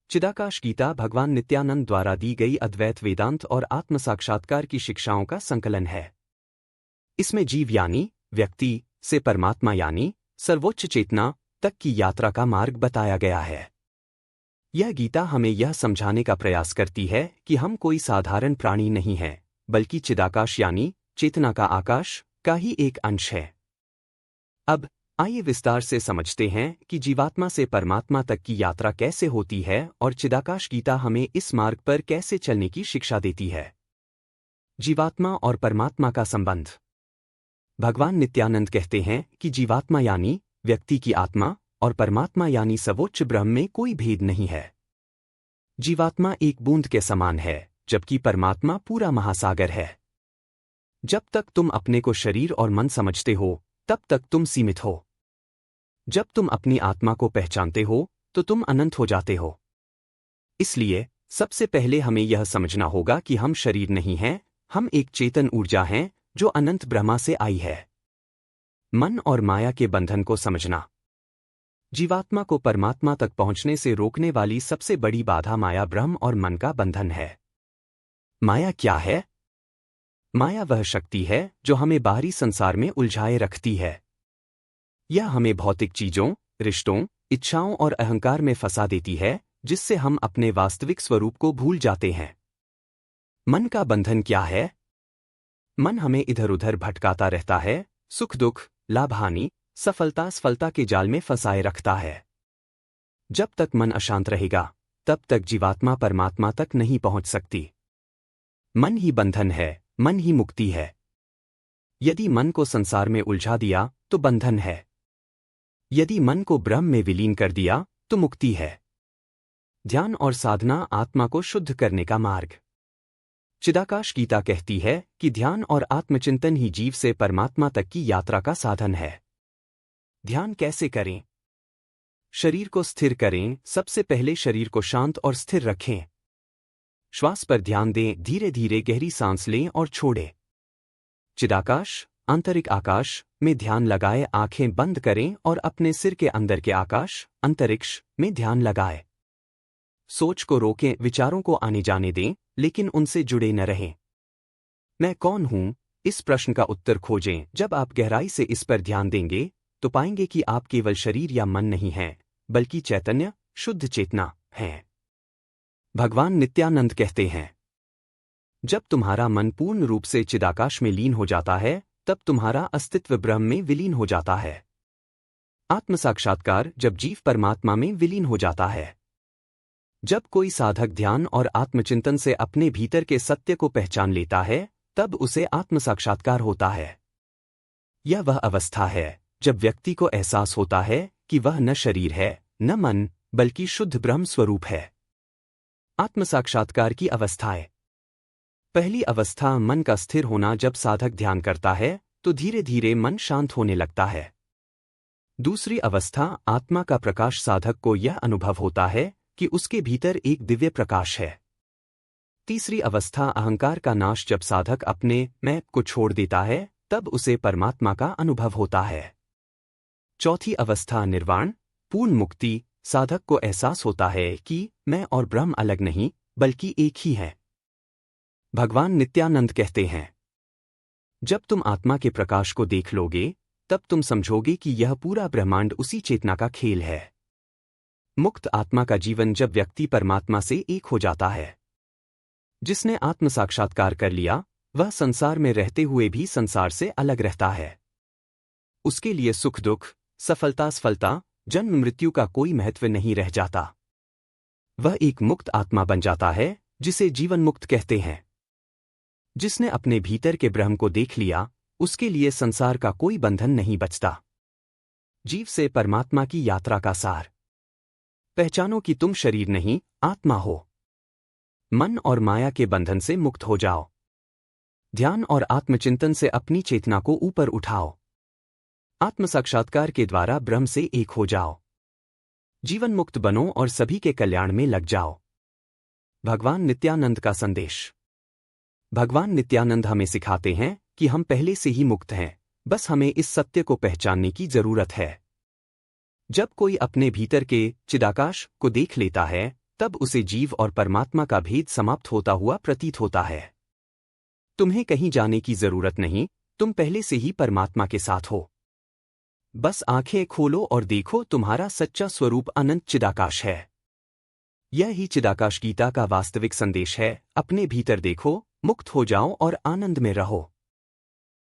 चिदाकाश गीता भगवान नित्यानंद द्वारा दी गई अद्वैत वेदांत और आत्म साक्षात्कार की शिक्षाओं का संकलन है। इसमें जीव यानी व्यक्ति से परमात्मा यानी सर्वोच्च चेतना तक की यात्रा का मार्ग बताया गया है। यह गीता हमें यह समझाने का प्रयास करती है कि हम कोई साधारण प्राणी नहीं हैं, बल्कि चिदाकाश यानी चेतना का आकाश का ही एक अंश है। अब आइए विस्तार से समझते हैं कि जीवात्मा से परमात्मा तक की यात्रा कैसे होती है और चिदाकाश गीता हमें इस मार्ग पर कैसे चलने की शिक्षा देती है। जीवात्मा और परमात्मा का संबंध। भगवान नित्यानंद कहते हैं कि जीवात्मा यानी व्यक्ति की आत्मा और परमात्मा यानी सर्वोच्च ब्रह्म में कोई भेद नहीं है। जीवात्मा एक बूंद के समान है, जबकि परमात्मा पूरा महासागर है। जब तक तुम अपने को शरीर और मन समझते हो, तब तक तुम सीमित हो। जब तुम अपनी आत्मा को पहचानते हो, तो तुम अनंत हो जाते हो। इसलिए सबसे पहले हमें यह समझना होगा कि हम शरीर नहीं हैं, हम एक चेतन ऊर्जा हैं जो अनंत ब्रह्मा से आई है। मन और माया के बंधन को समझना। जीवात्मा को परमात्मा तक पहुंचने से रोकने वाली सबसे बड़ी बाधा माया ब्रह्म और मन का बंधन है। माया क्या है? माया वह शक्ति है जो हमें बाहरी संसार में उलझाए रखती है। यह हमें भौतिक चीजों, रिश्तों, इच्छाओं और अहंकार में फंसा देती है, जिससे हम अपने वास्तविक स्वरूप को भूल जाते हैं। मन का बंधन क्या है? मन हमें इधर उधर भटकाता रहता है, सुख दुख, लाभ हानि, सफलता असफलता के जाल में फंसाए रखता है। जब तक मन अशांत रहेगा, तब तक जीवात्मा परमात्मा तक नहीं पहुंच सकती। मन ही बंधन है, मन ही मुक्ति है। यदि मन को संसार में उलझा दिया तो बंधन है। यदि मन को ब्रह्म में विलीन कर दिया तो मुक्ति है। ध्यान और साधना आत्मा को शुद्ध करने का मार्ग। चिदाकाश गीता कहती है कि ध्यान और आत्मचिंतन ही जीव से परमात्मा तक की यात्रा का साधन है। ध्यान कैसे करें? शरीर को स्थिर करें। सबसे पहले शरीर को शांत और स्थिर रखें। श्वास पर ध्यान दें, धीरे धीरे गहरी सांस लें और छोड़ें। चिदाकाश आंतरिक आकाश में ध्यान लगाए, आंखें बंद करें और अपने सिर के अंदर के आकाश अंतरिक्ष में ध्यान लगाएं। सोच को रोकें, विचारों को आने जाने दें, लेकिन उनसे जुड़े न रहें। मैं कौन हूं? इस प्रश्न का उत्तर खोजें। जब आप गहराई से इस पर ध्यान देंगे तो पाएंगे कि आप केवल शरीर या मन नहीं हैं, बल्कि चैतन्य, शुद्ध चेतना हैं। भगवान नित्यानंद कहते हैं, जब तुम्हारा मन पूर्ण रूप से चिदाकाश में लीन हो जाता है, तब तुम्हारा अस्तित्व ब्रह्म में विलीन हो जाता है। आत्म साक्षात्कार जब जीव परमात्मा में विलीन हो जाता है। जब कोई साधक ध्यान और आत्मचिंतन से अपने भीतर के सत्य को पहचान लेता है, तब उसे आत्म साक्षात्कार होता है। यह वह अवस्था है जब व्यक्ति को एहसास होता है कि वह न शरीर है, न मन, बल्कि शुद्ध ब्रह्म स्वरूप है। आत्म साक्षात्कार की अवस्थाएं। पहली अवस्था मन का स्थिर होना। जब साधक ध्यान करता है तो धीरे धीरे मन शांत होने लगता है। दूसरी अवस्था आत्मा का प्रकाश। साधक को यह अनुभव होता है कि उसके भीतर एक दिव्य प्रकाश है। तीसरी अवस्था अहंकार का नाश। जब साधक अपने मैं को छोड़ देता है, तब उसे परमात्मा का अनुभव होता है। चौथी अवस्था निर्वाण, पूर्ण मुक्ति। साधक को एहसास होता है कि मैं और ब्रह्म अलग नहीं, बल्कि एक ही है। भगवान नित्यानंद कहते हैं, जब तुम आत्मा के प्रकाश को देख लोगे, तब तुम समझोगे कि यह पूरा ब्रह्मांड उसी चेतना का खेल है। मुक्त आत्मा का जीवन। जब व्यक्ति परमात्मा से एक हो जाता है। जिसने आत्म साक्षात्कार कर लिया, वह संसार में रहते हुए भी संसार से अलग रहता है। उसके लिए सुख दुख, सफलता असफलता, जन्म मृत्यु का कोई महत्व नहीं रह जाता। वह एक मुक्त आत्मा बन जाता है, जिसे जीवन मुक्त कहते हैं। जिसने अपने भीतर के ब्रह्म को देख लिया, उसके लिए संसार का कोई बंधन नहीं बचता। जीव से परमात्मा की यात्रा का सार। पहचानो कि तुम शरीर नहीं, आत्मा हो। मन और माया के बंधन से मुक्त हो जाओ। ध्यान और आत्मचिंतन से अपनी चेतना को ऊपर उठाओ। आत्म साक्षात्कार के द्वारा ब्रह्म से एक हो जाओ। जीवन मुक्त बनो और सभी के कल्याण में लग जाओ। भगवान नित्यानंद का संदेश। भगवान नित्यानंद हमें सिखाते हैं कि हम पहले से ही मुक्त हैं, बस हमें इस सत्य को पहचानने की जरूरत है। जब कोई अपने भीतर के चिदाकाश को देख लेता है, तब उसे जीव और परमात्मा का भेद समाप्त होता हुआ प्रतीत होता है। तुम्हें कहीं जाने की जरूरत नहीं, तुम पहले से ही परमात्मा के साथ हो। बस आंखें खोलो और देखो, तुम्हारा सच्चा स्वरूप अनंत चिदाकाश है। यह ही चिदाकाश गीता का वास्तविक संदेश है। अपने भीतर देखो, मुक्त हो जाओ और आनंद में रहो।